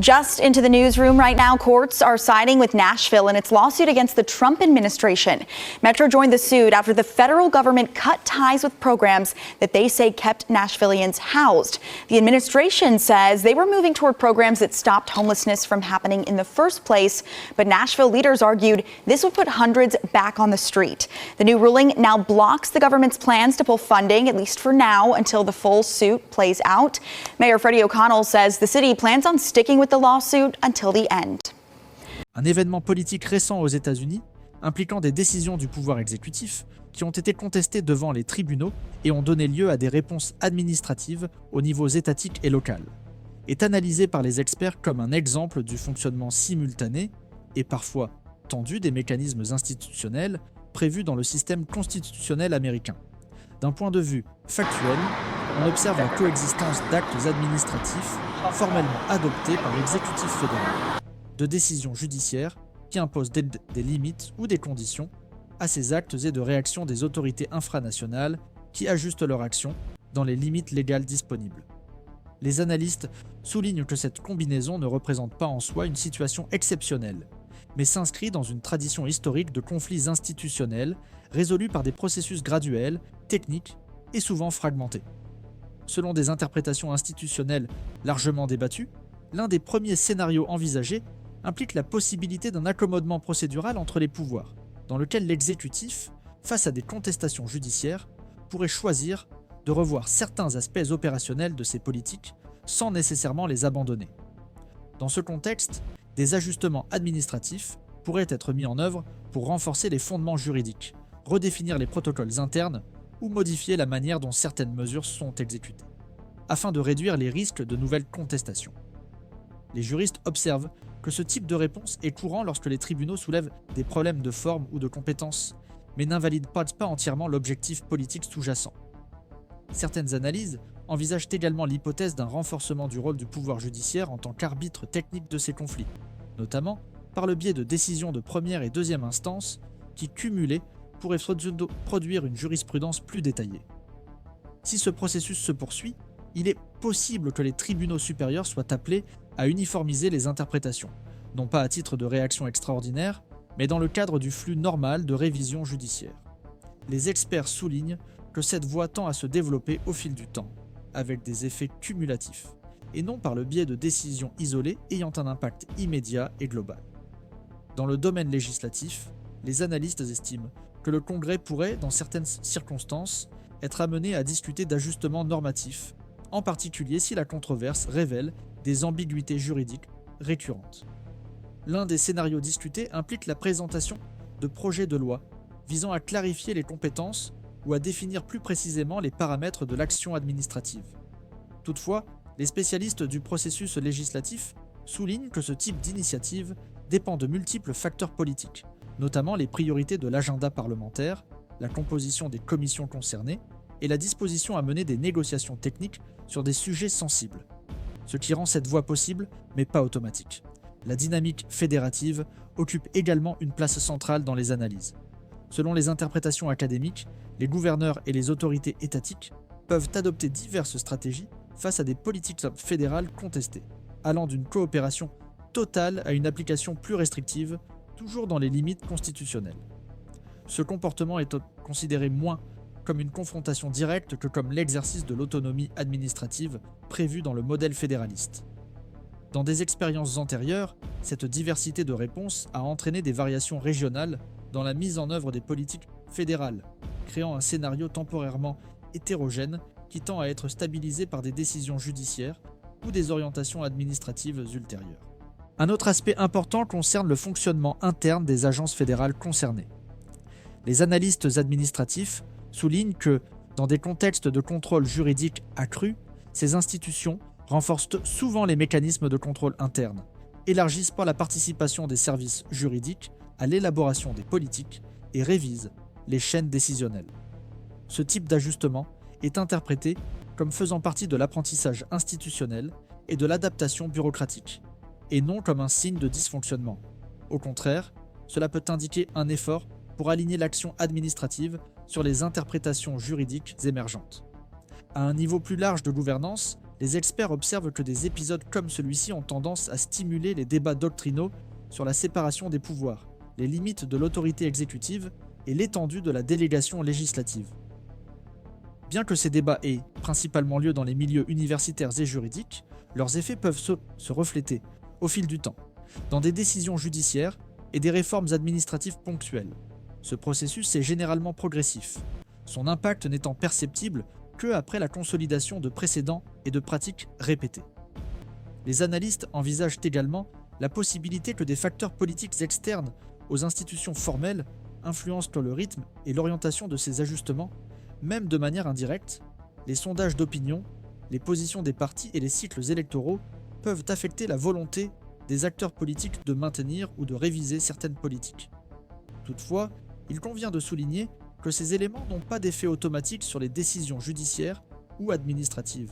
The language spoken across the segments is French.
Just into the newsroom right now, courts are siding with Nashville in its lawsuit against the Trump administration. Metro joined the suit after the federal government cut ties with programs that they say kept Nashvillians housed. The administration says they were moving toward programs that stopped homelessness from happening in the first place, but Nashville leaders argued this would put hundreds back on the street. The new ruling now blocks the government's plans to pull funding, at least for now, until the full suit plays out. Mayor Freddie O'Connell says the city plans on sticking with the lawsuit until the end. Un événement politique récent aux États-Unis, impliquant des décisions du pouvoir exécutif, qui ont été contestées devant les tribunaux et ont donné lieu à des réponses administratives aux niveaux étatiques et local, est analysé par les experts comme un exemple du fonctionnement simultané et parfois tendu des mécanismes institutionnels prévus dans le système constitutionnel américain. D'un point de vue factuel, on observe la coexistence d'actes administratifs formellement adoptés par l'exécutif fédéral, de décisions judiciaires qui imposent des limites ou des conditions à ces actes et de réaction des autorités infranationales qui ajustent leur action dans les limites légales disponibles. Les analystes soulignent que cette combinaison ne représente pas en soi une situation exceptionnelle, mais s'inscrit dans une tradition historique de conflits institutionnels résolus par des processus graduels, techniques et souvent fragmentés. Selon des interprétations institutionnelles largement débattues, l'un des premiers scénarios envisagés implique la possibilité d'un accommodement procédural entre les pouvoirs, dans lequel l'exécutif, face à des contestations judiciaires, pourrait choisir de revoir certains aspects opérationnels de ses politiques sans nécessairement les abandonner. Dans ce contexte, des ajustements administratifs pourraient être mis en œuvre pour renforcer les fondements juridiques, redéfinir les protocoles internes ou modifier la manière dont certaines mesures sont exécutées, afin de réduire les risques de nouvelles contestations. Les juristes observent que ce type de réponse est courant lorsque les tribunaux soulèvent des problèmes de forme ou de compétence, mais n'invalident pas entièrement l'objectif politique sous-jacent. Certaines analyses envisagent également l'hypothèse d'un renforcement du rôle du pouvoir judiciaire en tant qu'arbitre technique de ces conflits, notamment par le biais de décisions de première et deuxième instance qui, cumulées, pourraient produire une jurisprudence plus détaillée. Si ce processus se poursuit, il est possible que les tribunaux supérieurs soient appelés à uniformiser les interprétations, non pas à titre de réaction extraordinaire, mais dans le cadre du flux normal de révision judiciaire. Les experts soulignent que cette voie tend à se développer au fil du temps, avec des effets cumulatifs, et non par le biais de décisions isolées ayant un impact immédiat et global. Dans le domaine législatif, les analystes estiment que le Congrès pourrait, dans certaines circonstances, être amené à discuter d'ajustements normatifs, en particulier si la controverse révèle des ambiguïtés juridiques récurrentes. L'un des scénarios discutés implique la présentation de projets de loi visant à clarifier les compétences ou à définir plus précisément les paramètres de l'action administrative. Toutefois, les spécialistes du processus législatif soulignent que ce type d'initiative dépend de multiples facteurs politiques, notamment les priorités de l'agenda parlementaire, la composition des commissions concernées et la disposition à mener des négociations techniques sur des sujets sensibles. Ce qui rend cette voie possible, mais pas automatique. La dynamique fédérative occupe également une place centrale dans les analyses. Selon les interprétations académiques, les gouverneurs et les autorités étatiques peuvent adopter diverses stratégies face à des politiques fédérales contestées, allant d'une coopération totale à une application plus restrictive, toujours dans les limites constitutionnelles. Ce comportement est considéré moins comme une confrontation directe que comme l'exercice de l'autonomie administrative prévue dans le modèle fédéraliste. Dans des expériences antérieures, cette diversité de réponses a entraîné des variations régionales dans la mise en œuvre des politiques fédérales, créant un scénario temporairement hétérogène qui tend à être stabilisé par des décisions judiciaires ou des orientations administratives ultérieures. Un autre aspect important concerne le fonctionnement interne des agences fédérales concernées. Les analystes administratifs soulignent que, dans des contextes de contrôle juridique accru, ces institutions renforcent souvent les mécanismes de contrôle interne, élargissent par la participation des services juridiques à l'élaboration des politiques et révisent les chaînes décisionnelles. Ce type d'ajustement est interprété comme faisant partie de l'apprentissage institutionnel et de l'adaptation bureaucratique, et non comme un signe de dysfonctionnement. Au contraire, cela peut indiquer un effort pour aligner l'action administrative sur les interprétations juridiques émergentes. À un niveau plus large de gouvernance, les experts observent que des épisodes comme celui-ci ont tendance à stimuler les débats doctrinaux sur la séparation des pouvoirs, les limites de l'autorité exécutive et l'étendue de la délégation législative. Bien que ces débats aient principalement lieu dans les milieux universitaires et juridiques, leurs effets peuvent se refléter, au fil du temps, dans des décisions judiciaires et des réformes administratives ponctuelles. Ce processus est généralement progressif, son impact n'étant perceptible que après la consolidation de précédents et de pratiques répétées. Les analystes envisagent également la possibilité que des facteurs politiques externes aux institutions formelles influencent le rythme et l'orientation de ces ajustements, même de manière indirecte. Les sondages d'opinion, les positions des partis et les cycles électoraux peuvent affecter la volonté des acteurs politiques de maintenir ou de réviser certaines politiques. Toutefois, il convient de souligner que ces éléments n'ont pas d'effet automatique sur les décisions judiciaires ou administratives,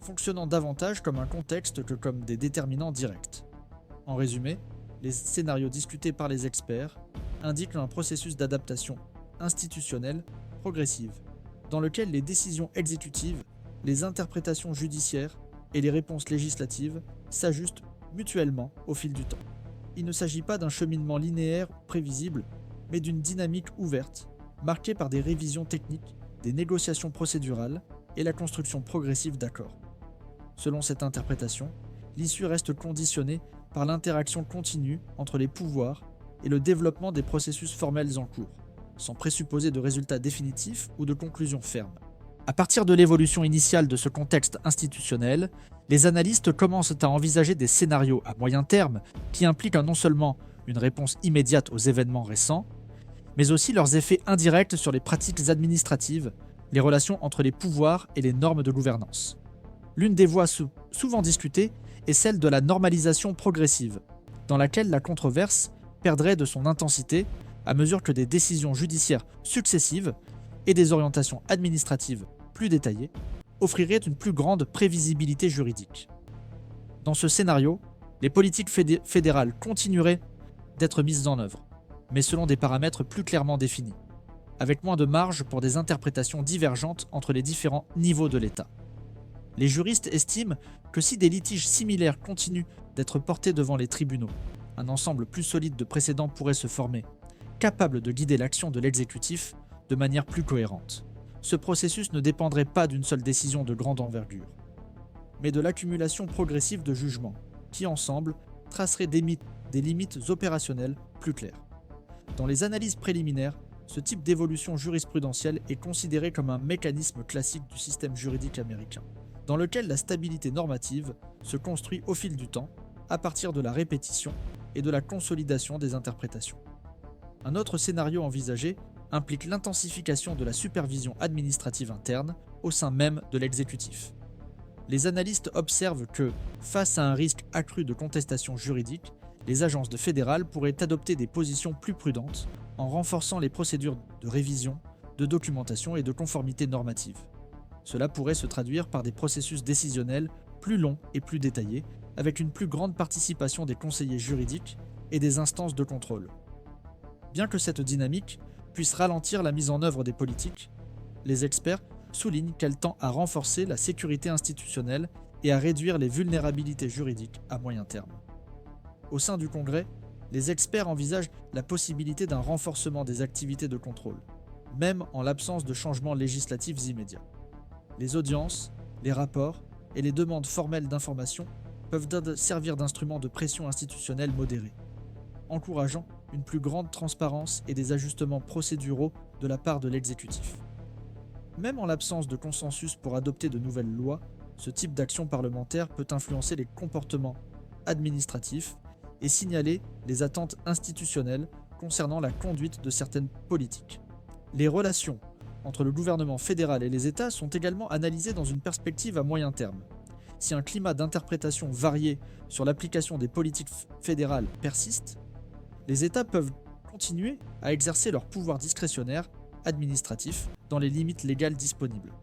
fonctionnant davantage comme un contexte que comme des déterminants directs. En résumé, les scénarios discutés par les experts indiquent un processus d'adaptation institutionnelle progressive, dans lequel les décisions exécutives, les interprétations judiciaires et les réponses législatives s'ajustent mutuellement au fil du temps. Il ne s'agit pas d'un cheminement linéaire prévisible, mais d'une dynamique ouverte, marquée par des révisions techniques, des négociations procédurales et la construction progressive d'accords. Selon cette interprétation, l'issue reste conditionnée par l'interaction continue entre les pouvoirs et le développement des processus formels en cours, sans présupposer de résultats définitifs ou de conclusions fermes. À partir de l'évolution initiale de ce contexte institutionnel, les analystes commencent à envisager des scénarios à moyen terme qui impliquent non seulement une réponse immédiate aux événements récents, mais aussi leurs effets indirects sur les pratiques administratives, les relations entre les pouvoirs et les normes de gouvernance. L'une des voies souvent discutées est celle de la normalisation progressive, dans laquelle la controverse perdrait de son intensité à mesure que des décisions judiciaires successives et des orientations administratives plus détaillées offriraient une plus grande prévisibilité juridique. Dans ce scénario, les politiques fédérales continueraient d'être mises en œuvre, mais selon des paramètres plus clairement définis, avec moins de marge pour des interprétations divergentes entre les différents niveaux de l'État. Les juristes estiment que si des litiges similaires continuent d'être portés devant les tribunaux, un ensemble plus solide de précédents pourrait se former, capable de guider l'action de l'exécutif de manière plus cohérente. Ce processus ne dépendrait pas d'une seule décision de grande envergure, mais de l'accumulation progressive de jugements, qui ensemble traceraient des limites opérationnelles plus claires. Dans les analyses préliminaires, ce type d'évolution jurisprudentielle est considéré comme un mécanisme classique du système juridique américain, dans lequel la stabilité normative se construit au fil du temps, à partir de la répétition et de la consolidation des interprétations. Un autre scénario envisagé implique l'intensification de la supervision administrative interne au sein même de l'exécutif. Les analystes observent que, face à un risque accru de contestation juridique, les agences fédérales pourraient adopter des positions plus prudentes en renforçant les procédures de révision, de documentation et de conformité normative. Cela pourrait se traduire par des processus décisionnels plus longs et plus détaillés, avec une plus grande participation des conseillers juridiques et des instances de contrôle. Bien que cette dynamique puisse ralentir la mise en œuvre des politiques, les experts soulignent qu'elle tend à renforcer la sécurité institutionnelle et à réduire les vulnérabilités juridiques à moyen terme. Au sein du Congrès, les experts envisagent la possibilité d'un renforcement des activités de contrôle, même en l'absence de changements législatifs immédiats. Les audiences, les rapports et les demandes formelles d'information peuvent servir d'instruments de pression institutionnelle modérés, encourageant une plus grande transparence et des ajustements procéduraux de la part de l'exécutif. Même en l'absence de consensus pour adopter de nouvelles lois, ce type d'action parlementaire peut influencer les comportements administratifs et signaler les attentes institutionnelles concernant la conduite de certaines politiques. Les relations entre le gouvernement fédéral et les États sont également analysées dans une perspective à moyen terme. Si un climat d'interprétation varié sur l'application des politiques fédérales persiste, les États peuvent continuer à exercer leur pouvoir discrétionnaire administratif dans les limites légales disponibles.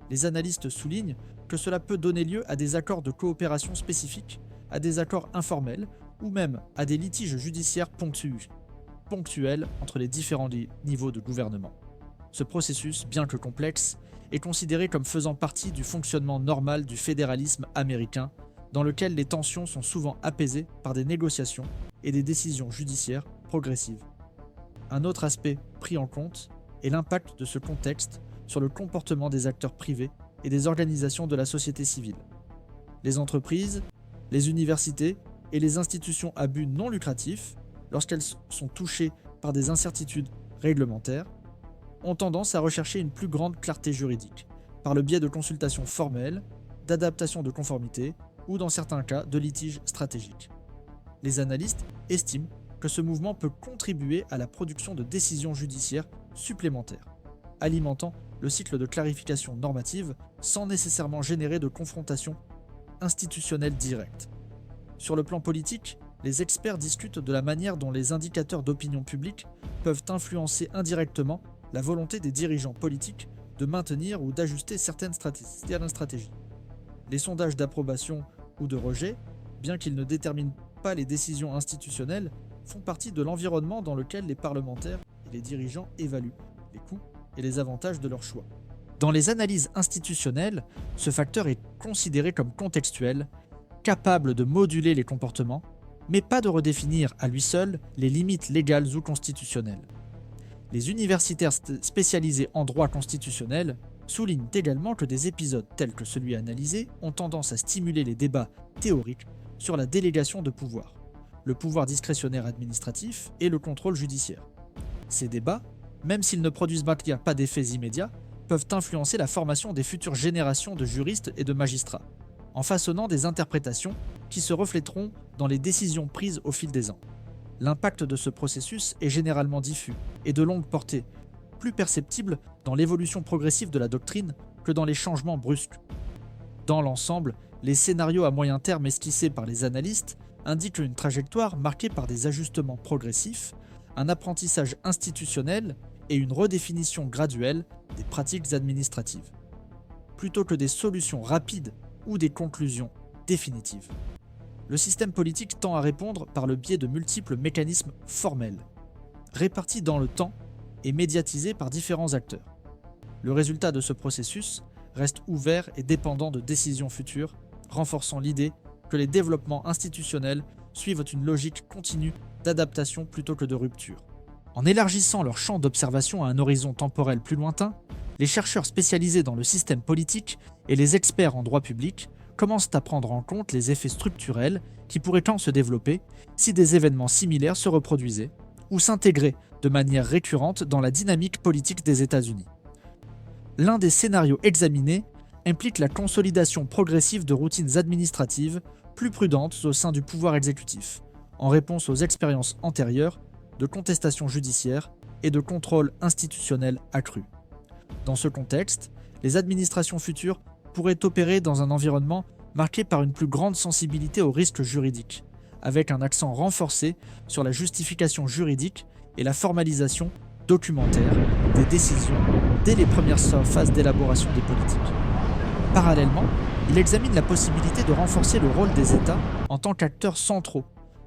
Les analystes soulignent que cela peut donner lieu à des accords de coopération spécifiques, à des accords informels ou même à des litiges judiciaires ponctuels entre les différents niveaux de gouvernement. Ce processus, bien que complexe, est considéré comme faisant partie du fonctionnement normal du fédéralisme américain, dans lequel les tensions sont souvent apaisées par des négociations et des décisions judiciaires progressives. Un autre aspect pris en compte est l'impact de ce contexte sur le comportement des acteurs privés et des organisations de la société civile. Les entreprises, les universités et les institutions à but non lucratif, lorsqu'elles sont touchées par des incertitudes réglementaires, ont tendance à rechercher une plus grande clarté juridique, par le biais de consultations formelles, d'adaptation de conformité ou dans certains cas de litiges stratégiques. Les analystes estiment que ce mouvement peut contribuer à la production de décisions judiciaires supplémentaires, alimentant le cycle de clarification normative sans nécessairement générer de confrontation institutionnelle directe. Sur le plan politique, les experts discutent de la manière dont les indicateurs d'opinion publique peuvent influencer indirectement la volonté des dirigeants politiques de maintenir ou d'ajuster certaines stratégies. Les sondages d'approbation ou de rejet, bien qu'ils ne déterminent pas les décisions institutionnelles, font partie de l'environnement dans lequel les parlementaires et les dirigeants évaluent les coûts et les avantages de leur choix. Dans les analyses institutionnelles, ce facteur est considéré comme contextuel, capable de moduler les comportements, mais pas de redéfinir à lui seul les limites légales ou constitutionnelles. Les universitaires spécialisés en droit constitutionnel soulignent également que des épisodes tels que celui analysé ont tendance à stimuler les débats théoriques sur la délégation de pouvoir, le pouvoir discrétionnaire administratif et le contrôle judiciaire. Ces débats, même s'ils ne produisent pas d'effets immédiats, peuvent influencer la formation des futures générations de juristes et de magistrats, en façonnant des interprétations qui se reflèteront dans les décisions prises au fil des ans. L'impact de ce processus est généralement diffus et de longue portée, plus perceptible dans l'évolution progressive de la doctrine que dans les changements brusques. Dans l'ensemble, les scénarios à moyen terme esquissés par les analystes indiquent une trajectoire marquée par des ajustements progressifs, un apprentissage institutionnel et une redéfinition graduelle des pratiques administratives, plutôt que des solutions rapides ou des conclusions définitives. Le système politique tend à répondre par le biais de multiples mécanismes formels, répartis dans le temps et médiatisés par différents acteurs. Le résultat de ce processus reste ouvert et dépendant de décisions futures, renforçant l'idée que les développements institutionnels suivent une logique continue d'adaptation plutôt que de rupture. En élargissant leur champ d'observation à un horizon temporel plus lointain, les chercheurs spécialisés dans le système politique et les experts en droit public commencent à prendre en compte les effets structurels qui pourraient tant se développer si des événements similaires se reproduisaient ou s'intégraient de manière récurrente dans la dynamique politique des États-Unis. L'un des scénarios examinés implique la consolidation progressive de routines administratives plus prudentes au sein du pouvoir exécutif, en réponse aux expériences antérieures de contestation judiciaire et de contrôle institutionnel accru. Dans ce contexte, les administrations futures pourraient opérer dans un environnement marqué par une plus grande sensibilité aux risques juridiques, avec un accent renforcé sur la justification juridique et la formalisation documentaire des décisions dès les premières phases d'élaboration des politiques. Parallèlement, il examine la possibilité de renforcer le rôle des États en tant qu'acteurs centraux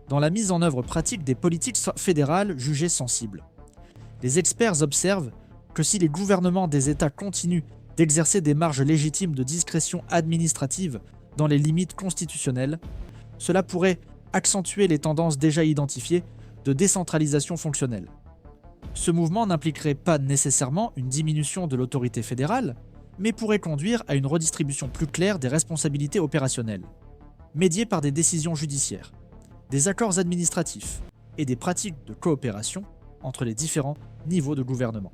dans la mise en œuvre pratique des politiques fédérales jugées sensibles. Les experts observent que si les gouvernements des États continuent d'exercer des marges légitimes de discrétion administrative dans les limites constitutionnelles, cela pourrait accentuer les tendances déjà identifiées de décentralisation fonctionnelle. Ce mouvement n'impliquerait pas nécessairement une diminution de l'autorité fédérale, mais pourrait conduire à une redistribution plus claire des responsabilités opérationnelles, médiées par des décisions judiciaires, des accords administratifs et des pratiques de coopération entre les différents niveaux de gouvernement.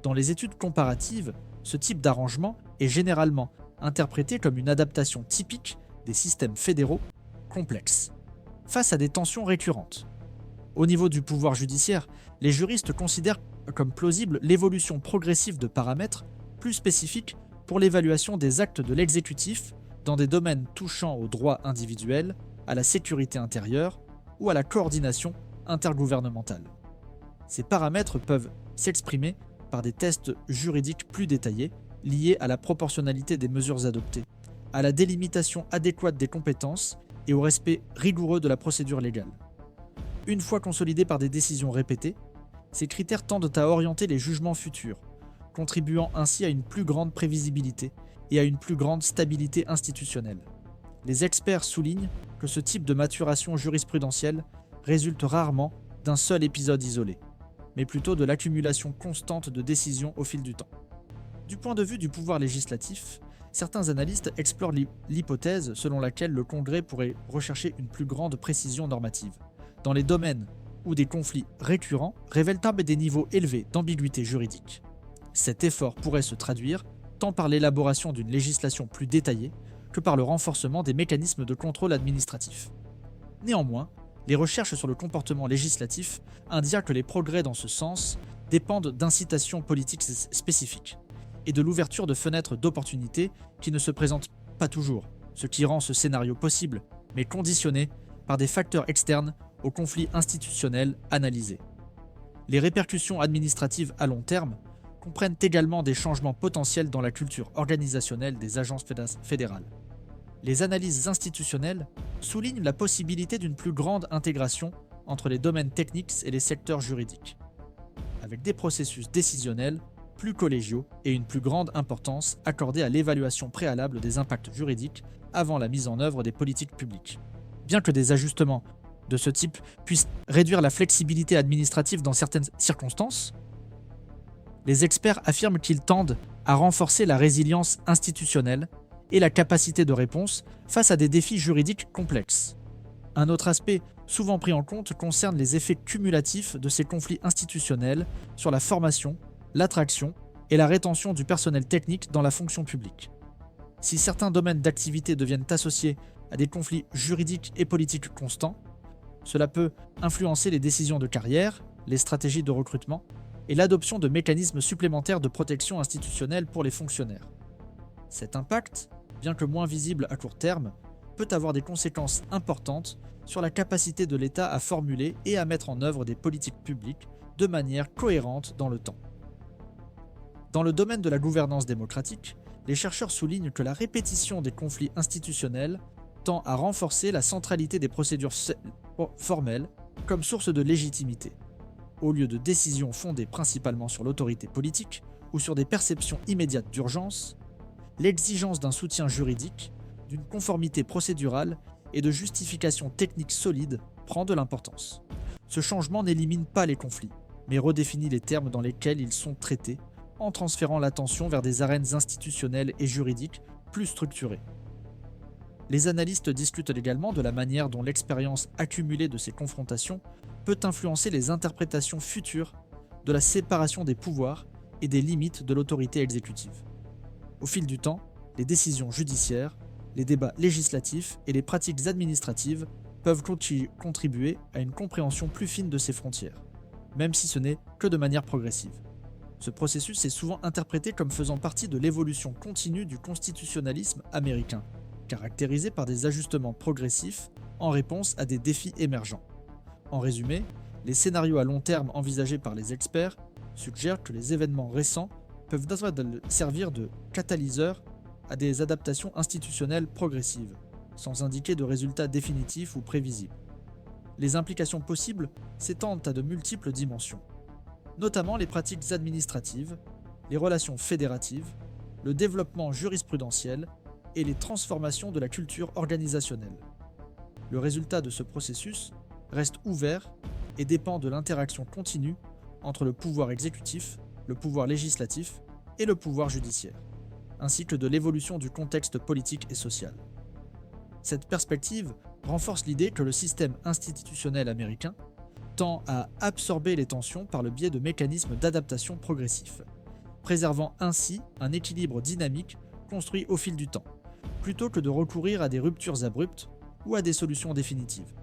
Dans les études comparatives, ce type d'arrangement est généralement interprété comme une adaptation typique des systèmes fédéraux complexes, face à des tensions récurrentes. Au niveau du pouvoir judiciaire, les juristes considèrent comme plausible l'évolution progressive de paramètres plus spécifiques pour l'évaluation des actes de l'exécutif dans des domaines touchant aux droits individuels, à la sécurité intérieure ou à la coordination intergouvernementale. Ces paramètres peuvent s'exprimer par des tests juridiques plus détaillés liés à la proportionnalité des mesures adoptées, à la délimitation adéquate des compétences et au respect rigoureux de la procédure légale. Une fois consolidés par des décisions répétées, ces critères tendent à orienter les jugements futurs, contribuant ainsi à une plus grande prévisibilité et à une plus grande stabilité institutionnelle. Les experts soulignent que ce type de maturation jurisprudentielle résulte rarement d'un seul épisode isolé, mais plutôt de l'accumulation constante de décisions au fil du temps. Du point de vue du pouvoir législatif, certains analystes explorent l'hypothèse selon laquelle le Congrès pourrait rechercher une plus grande précision normative, dans les domaines où des conflits récurrents révèlent des niveaux élevés d'ambiguïté juridique. Cet effort pourrait se traduire tant par l'élaboration d'une législation plus détaillée que par le renforcement des mécanismes de contrôle administratif. Néanmoins, les recherches sur le comportement législatif indiquent que les progrès dans ce sens dépendent d'incitations politiques spécifiques et de l'ouverture de fenêtres d'opportunités qui ne se présentent pas toujours, ce qui rend ce scénario possible, mais conditionné par des facteurs externes aux conflits institutionnels analysés. Les répercussions administratives à long terme comprennent également des changements potentiels dans la culture organisationnelle des agences fédérales. Les analyses institutionnelles soulignent la possibilité d'une plus grande intégration entre les domaines techniques et les secteurs juridiques, avec des processus décisionnels plus collégiaux et une plus grande importance accordée à l'évaluation préalable des impacts juridiques avant la mise en œuvre des politiques publiques. Bien que des ajustements de ce type puissent réduire la flexibilité administrative dans certaines circonstances, les experts affirment qu'ils tendent à renforcer la résilience institutionnelle et la capacité de réponse face à des défis juridiques complexes. Un autre aspect souvent pris en compte concerne les effets cumulatifs de ces conflits institutionnels sur la formation, l'attraction et la rétention du personnel technique dans la fonction publique. Si certains domaines d'activité deviennent associés à des conflits juridiques et politiques constants, cela peut influencer les décisions de carrière, les stratégies de recrutement et l'adoption de mécanismes supplémentaires de protection institutionnelle pour les fonctionnaires. Cet impact, bien que moins visible à court terme, peut avoir des conséquences importantes sur la capacité de l'État à formuler et à mettre en œuvre des politiques publiques de manière cohérente dans le temps. Dans le domaine de la gouvernance démocratique, les chercheurs soulignent que la répétition des conflits institutionnels tend à renforcer la centralité des procédures formelles comme source de légitimité, au lieu de décisions fondées principalement sur l'autorité politique ou sur des perceptions immédiates d'urgence. L'exigence d'un soutien juridique, d'une conformité procédurale et de justifications techniques solides prend de l'importance. Ce changement n'élimine pas les conflits, mais redéfinit les termes dans lesquels ils sont traités, en transférant l'attention vers des arènes institutionnelles et juridiques plus structurées. Les analystes discutent également de la manière dont l'expérience accumulée de ces confrontations peut influencer les interprétations futures de la séparation des pouvoirs et des limites de l'autorité exécutive. Au fil du temps, les décisions judiciaires, les débats législatifs et les pratiques administratives peuvent contribuer à une compréhension plus fine de ces frontières, même si ce n'est que de manière progressive. Ce processus est souvent interprété comme faisant partie de l'évolution continue du constitutionnalisme américain, caractérisé par des ajustements progressifs en réponse à des défis émergents. En résumé, les scénarios à long terme envisagés par les experts suggèrent que les événements récents peuvent servir de catalyseur à des adaptations institutionnelles progressives, sans indiquer de résultats définitifs ou prévisibles. Les implications possibles s'étendent à de multiples dimensions, notamment les pratiques administratives, les relations fédératives, le développement jurisprudentiel et les transformations de la culture organisationnelle. Le résultat de ce processus reste ouvert et dépend de l'interaction continue entre le pouvoir exécutif, le pouvoir législatif et le pouvoir judiciaire, ainsi que de l'évolution du contexte politique et social. Cette perspective renforce l'idée que le système institutionnel américain tend à absorber les tensions par le biais de mécanismes d'adaptation progressifs, préservant ainsi un équilibre dynamique construit au fil du temps, plutôt que de recourir à des ruptures abruptes ou à des solutions définitives.